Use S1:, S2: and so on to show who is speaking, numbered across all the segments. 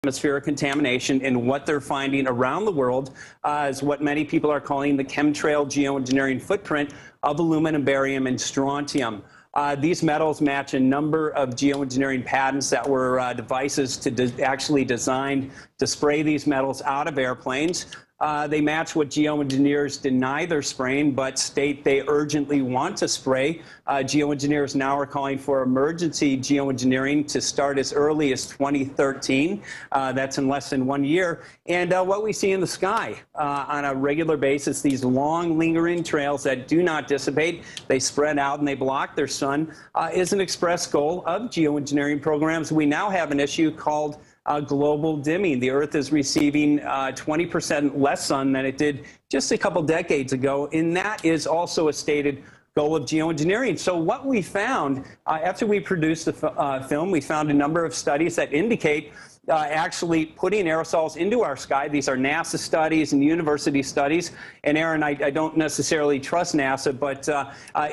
S1: atmospheric contamination, and what they're finding around the world is what many people are calling the chemtrail geoengineering footprint of aluminum, barium, and strontium. These metals match a number of geoengineering patents that were devices to actually designed to spray these metals out of airplanes. They match what geoengineers deny they're spraying, but state they urgently want to spray. Geoengineers now are calling for emergency geoengineering to start as early as 2013. That's in less than 1 year. And what we see in the sky on a regular basis, these long lingering trails that do not dissipate, they spread out and they block their sun, is an express goal of geoengineering programs. We now have an issue called global dimming. The Earth is receiving 20% less sun than it did just a couple decades ago, and that is also a stated goal of geoengineering. So what we found, after we produced the film, we found a number of studies that indicate actually putting aerosols into our sky. These are NASA studies and university studies. And Aaron, I don't necessarily trust NASA, but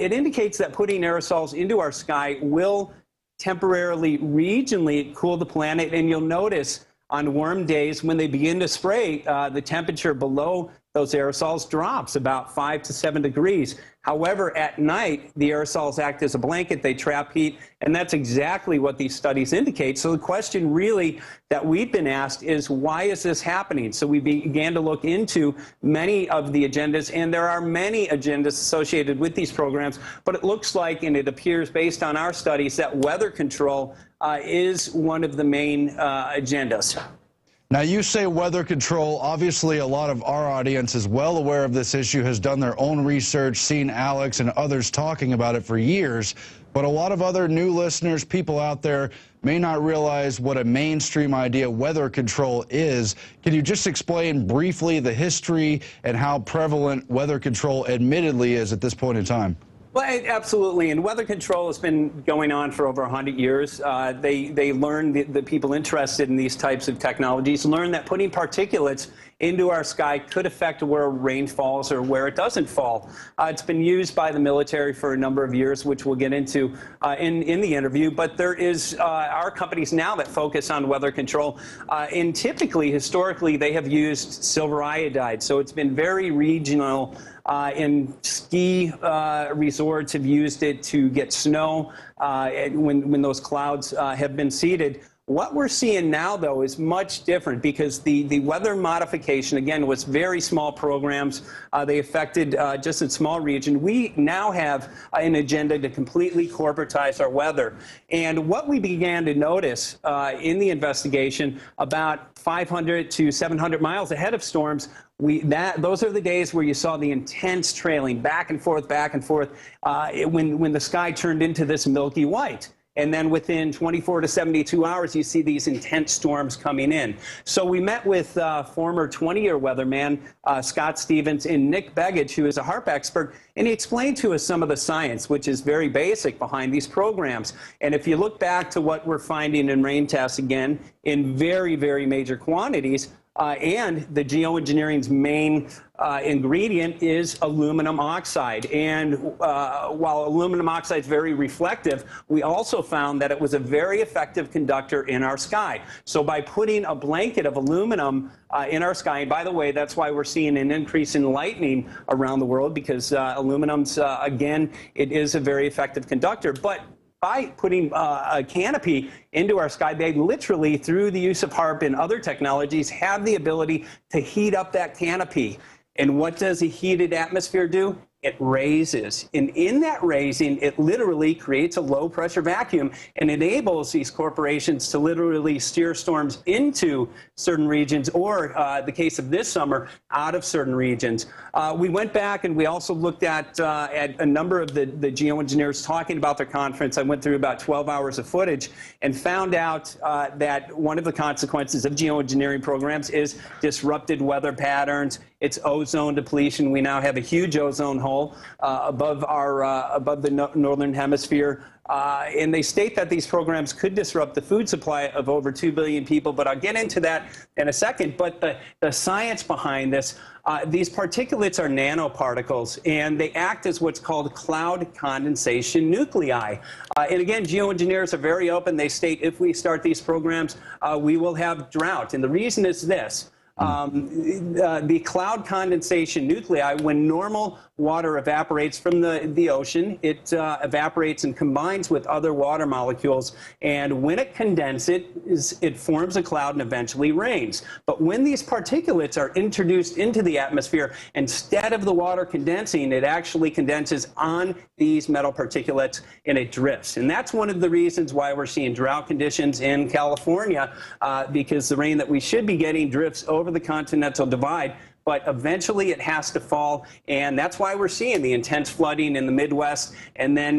S1: it indicates that putting aerosols into our sky will temporarily, regionally cool the planet, and you'll notice on warm days when they begin to spray, the temperature below those aerosols drops about 5 to 7 degrees. However, at night, the aerosols act as a blanket, they trap heat, and that's exactly what these studies indicate. So the question really that we've been asked is, why is this happening? So we began to look into many of the agendas, and there are many agendas associated with these programs, but it looks like, and it appears based on our studies, that weather control is one of the main agendas.
S2: Now, you say weather control. Obviously, a lot of our audience is well aware of this issue, has done their own research, seen Alex and others talking about it for years. But a lot of other new listeners, people out there, may not realize what a mainstream idea weather control is. Can you just explain briefly the history and how prevalent weather control admittedly is at this point in time?
S1: Well, absolutely, and weather control has been going on for over 100 years. They learned, the people interested in these types of technologies learned that putting particulates into our sky could affect where rain falls or where it doesn't fall. It's been used by the military for a number of years, which we'll get into in the interview, but there are companies now that focus on weather control, and typically, historically, they have used silver iodide, so it's been very regional. And ski resorts have used it to get snow when those clouds have been seeded. What we're seeing now, though, is much different because the weather modification, again, was very small programs. They affected just a small region. We now have an agenda to completely corporatize our weather. And what we began to notice in the investigation, about 500 to 700 miles ahead of storms, those are the days where you saw the intense trailing back and forth, when the sky turned into this milky white. And then within 24 to 72 hours, you see these intense storms coming in. So we met with former 20-year weatherman Scott Stevens and Nick Begich, who is a HAARP expert, and he explained to us some of the science, which is very basic behind these programs. And if you look back to what we're finding in rain tests, again, in very, very major quantities, and the geoengineering's main ingredient is aluminum oxide. And while aluminum oxide is very reflective, we also found that it was a very effective conductor in our sky. So by putting a blanket of aluminum in our sky, and by the way, that's why we're seeing an increase in lightning around the world, because aluminum's, again, it is a very effective conductor. But by putting a canopy into our sky, they literally, through the use of HAARP and other technologies, have the ability to heat up that canopy. And what does a heated atmosphere do? It raises. And in that raising, it literally creates a low-pressure vacuum and enables these corporations to literally steer storms into certain regions, or the case of this summer, out of certain regions. We went back and we also looked at a number of the geoengineers talking about their conference. I went through about 12 hours of footage and found out that one of the consequences of geoengineering programs is disrupted weather patterns. It's ozone depletion. We now have a huge ozone hole above the northern hemisphere. And they state that these programs could disrupt the food supply of over 2 billion people, but I'll get into that in a second. But the science behind this, these particulates are nanoparticles, and they act as what's called cloud condensation nuclei. And again, geoengineers are very open. They state if we start these programs, we will have drought. And the reason is this. The cloud condensation nuclei, when normal water evaporates from the ocean, it evaporates and combines with other water molecules, and when it condenses, it forms a cloud and eventually rains. But when these particulates are introduced into the atmosphere, instead of the water condensing, it actually condenses on these metal particulates and it drifts. And that's one of the reasons why we're seeing drought conditions in California, because the rain that we should be getting drifts over the continental divide. But eventually it has to fall, and that's why we're seeing the intense flooding in the Midwest and then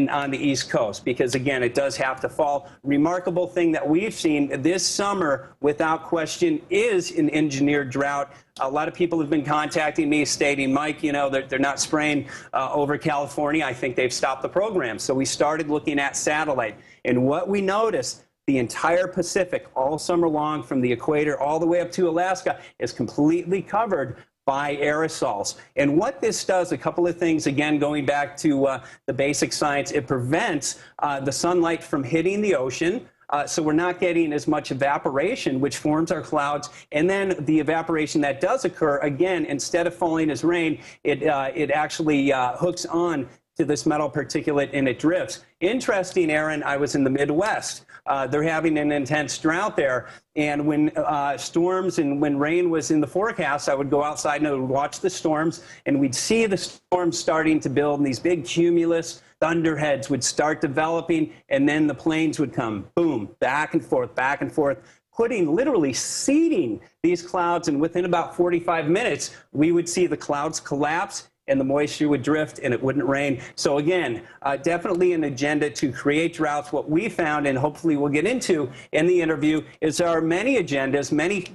S1: on the East Coast, because again, it does have to fall. Remarkable thing that we've seen this summer, without question, is an engineered drought. A lot of people have been contacting me stating, Mike, you know, they're not spraying over California. I think they've stopped the program. So we started looking at satellite, and what we noticed, the entire Pacific, all summer long, from the equator all the way up to Alaska, is completely covered by aerosols. And what this does, a couple of things, again, going back to the basic science, it prevents the sunlight from hitting the ocean. So we're not getting as much evaporation, which forms our clouds. And then the evaporation that does occur, again, instead of falling as rain, it actually hooks on to this metal particulate and it drifts. Interesting, Aaron, I was in the Midwest. They're having an intense drought there. And when storms and when rain was in the forecast, I would go outside and I would watch the storms, and we'd see the storms starting to build, and these big cumulus thunderheads would start developing, and then the planes would come, boom, back and forth, literally seeding these clouds. And within about 45 minutes, we would see the clouds collapse and the moisture would drift and it wouldn't rain. So again, definitely an agenda to create droughts. What we found, and hopefully we'll get into in the interview, is there are many agendas, many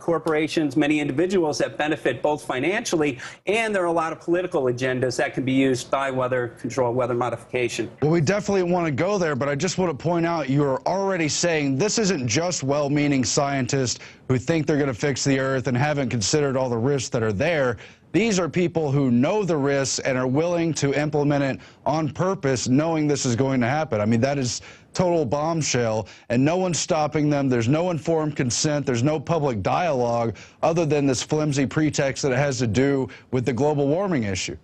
S1: corporations, many individuals that benefit both financially, and there are a lot of political agendas that can be used by weather control, weather modification.
S2: Well, we definitely want to go there, but I just want to point out you're already saying this isn't just well-meaning scientists who think they're going to fix the earth and haven't considered all the risks that are there. These are people who know the risks and are willing to implement it on purpose, knowing this is going to happen. I mean, that is total bombshell, and no one's stopping them. There's no informed consent. There's no public dialogue other than this flimsy pretext that it has to do with the global warming issue.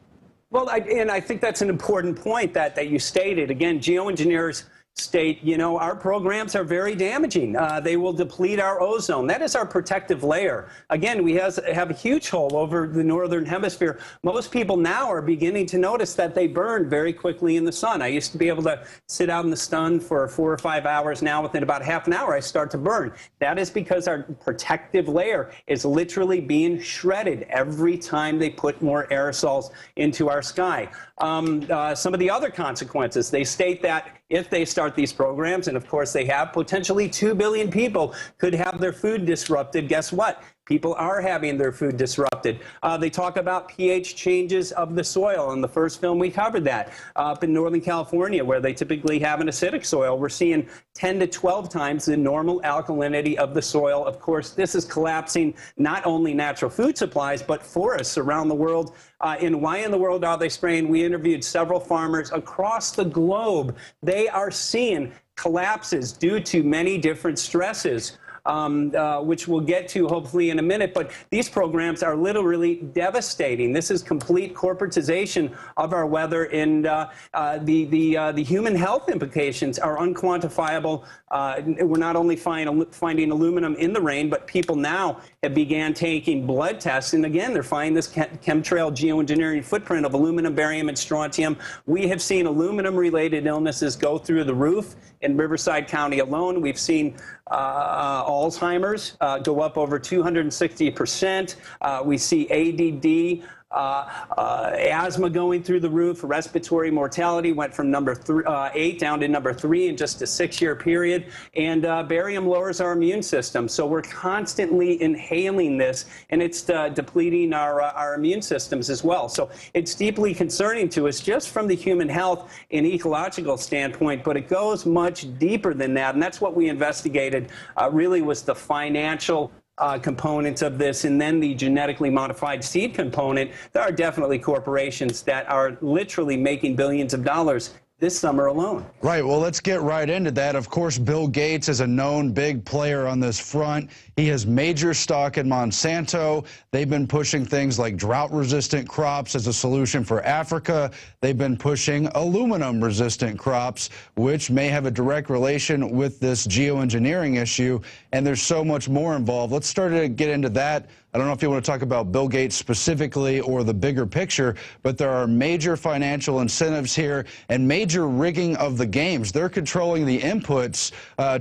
S1: Well, and I think that's an important point that you stated. Again, geoengineers state, you know, our programs are very damaging. They will deplete our ozone. That is our protective layer. Again, we have a huge hole over the northern hemisphere. Most people now are beginning to notice that they burn very quickly in the sun. I used to be able to sit out in the sun for 4 or 5 hours. Now, within about half an hour, I start to burn. That is because our protective layer is literally being shredded every time they put more aerosols into our sky. Some of the other consequences, they state that if they start these programs, and of course they have, potentially 2 billion people could have their food disrupted. Guess what? People are having their food disrupted. They talk about pH changes of the soil. In the first film, we covered that. Up in Northern California, where they typically have an acidic soil, we're seeing 10 to 12 times the normal alkalinity of the soil. Of course, this is collapsing not only natural food supplies, but forests around the world. And why in the world are they spraying? We interviewed several farmers across the globe. They are seeing collapses due to many different stresses. Which we'll get to hopefully in a minute, but these programs are literally devastating. This is complete corporatization of our weather, and the human health implications are unquantifiable. We're not only finding aluminum in the rain, but people now have began taking blood tests, and again, they're finding this chemtrail geoengineering footprint of aluminum, barium, and strontium. We have seen aluminum-related illnesses go through the roof in Riverside County alone. We've seen Alzheimer's go up over 260%. We see ADD asthma going through the roof, respiratory mortality went from number 8 down to number 3 in just a 6-year period, and barium lowers our immune system. So we're constantly inhaling this, and it's depleting our immune systems as well. So it's deeply concerning to us just from the human health and ecological standpoint, but it goes much deeper than that, and that's what we investigated really was the financial components of this, and then the genetically modified seed component. There are definitely corporations that are literally making billions of dollars this summer alone.
S2: Right. Well, let's get right into that. Of course, Bill Gates is a known big player on this front. He has major stock in Monsanto. They've been pushing things like drought-resistant crops as a solution for Africa. They've been pushing aluminum-resistant crops, which may have a direct relation with this geoengineering issue. And there's so much more involved. Let's start to get into that. I don't know if you want to talk about Bill Gates specifically or the bigger picture, but there are major financial incentives here and major rigging of the games. They're controlling the inputs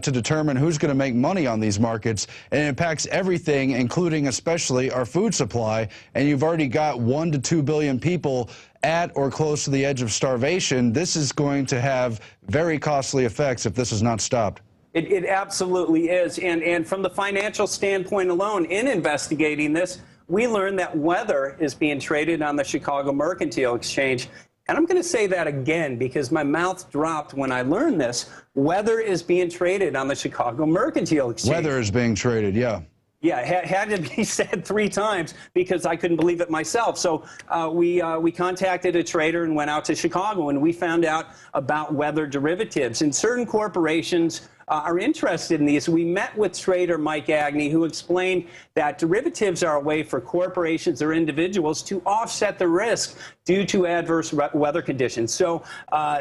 S2: to determine who's going to make money on these markets, and it impacts everything, including especially our food supply. And you've already got 1 to 2 billion people at or close to the edge of starvation. This is going to have very costly effects if this is not stopped.
S1: It absolutely is. And from the financial standpoint alone, in investigating this, we learned that weather is being traded on the Chicago Mercantile Exchange. And I'm going to say that again because my mouth dropped when I learned this. Weather is being traded on the Chicago Mercantile Exchange.
S2: Weather is being traded, yeah.
S1: Yeah, it had to be said 3 times because I couldn't believe it myself. So we contacted a trader and went out to Chicago, and we found out about weather derivatives. And certain corporations are interested in these. We met with trader Mike Agnew, who explained that derivatives are a way for corporations or individuals to offset the risk due to adverse weather conditions. So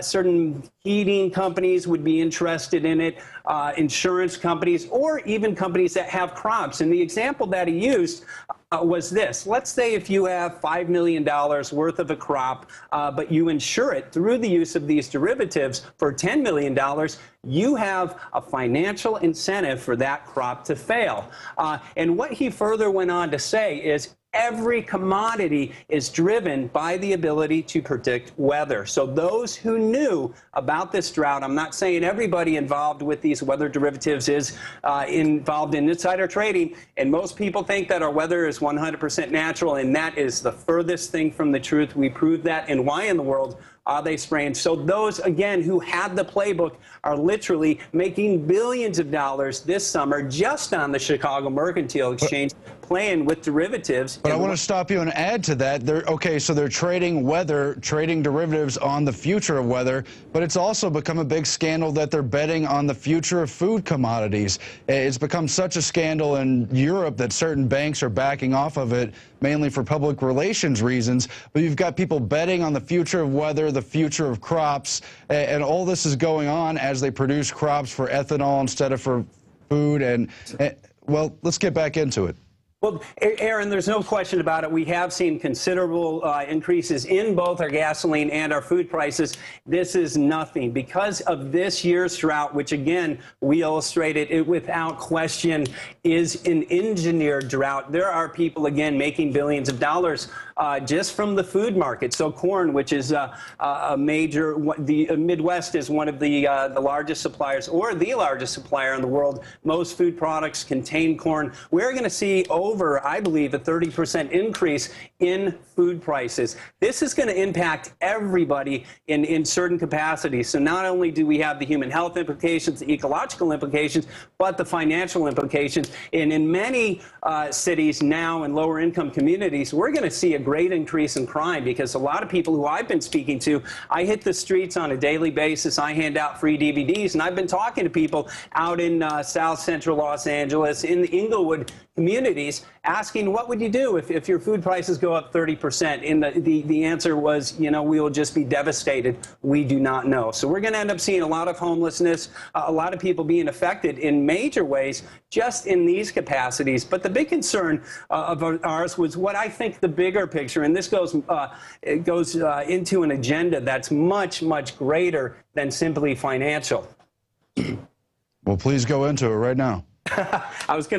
S1: certain heating companies would be interested in it, insurance companies, or even companies that have crops. And the example that he used was this. Let's say if you have $5 million worth of a crop, but you insure it through the use of these derivatives for $10 million, you have a financial incentive for that crop to fail. And what he further went on to say is every commodity is driven by the ability to predict weather. So those who knew about this drought, I'm not saying everybody involved with these weather derivatives is involved in insider trading, and most people think that our weather is 100% natural, and that is the furthest thing from the truth. We proved that, and why in the world are they spraying? So those, again, who had the playbook are literally making billions of dollars this summer just on the Chicago Mercantile Exchange, playing with derivatives.
S2: But I want to stop you and add to that. So they're trading weather, trading derivatives on the future of weather, but it's also become a big scandal that they're betting on the future of food commodities. It's become such a scandal in Europe that certain banks are backing off of it, mainly for public relations reasons. But you've got people betting on the future of weather, the future of crops, and all this is going on as they produce crops for ethanol instead of for food. And well, let's get back into it.
S1: Well, Aaron, there's no question about it. We have seen considerable increases in both our gasoline and our food prices. This is nothing. Because of this year's drought, which, again, we illustrated it without question, is an engineered drought. There are people, again, making billions of dollars just from the food market. So corn, which is a major, the Midwest is one of the largest suppliers, or the largest supplier in the world. Most food products contain corn. We're going to see over, I believe, a 30% increase in food prices. This is going to impact everybody in certain capacities. So not only do we have the human health implications, the ecological implications, but the financial implications. And in many cities now in lower income communities, we're going to see a great increase in crime because a lot of people who I've been speaking to, I hit the streets on a daily basis. I hand out free DVDs, and I've been talking to people out in South Central Los Angeles, in the Inglewood communities, asking what would you do if your food prices go up 30%? And the answer was, you know, we will just be devastated. We do not know. So we're going to end up seeing a lot of homelessness, a lot of people being affected in major ways just in these capacities. But the big concern of ours was what I think the bigger picture, and this goes into an agenda that's much, much greater than simply financial.
S2: Well, please go into it right now.
S1: I was going to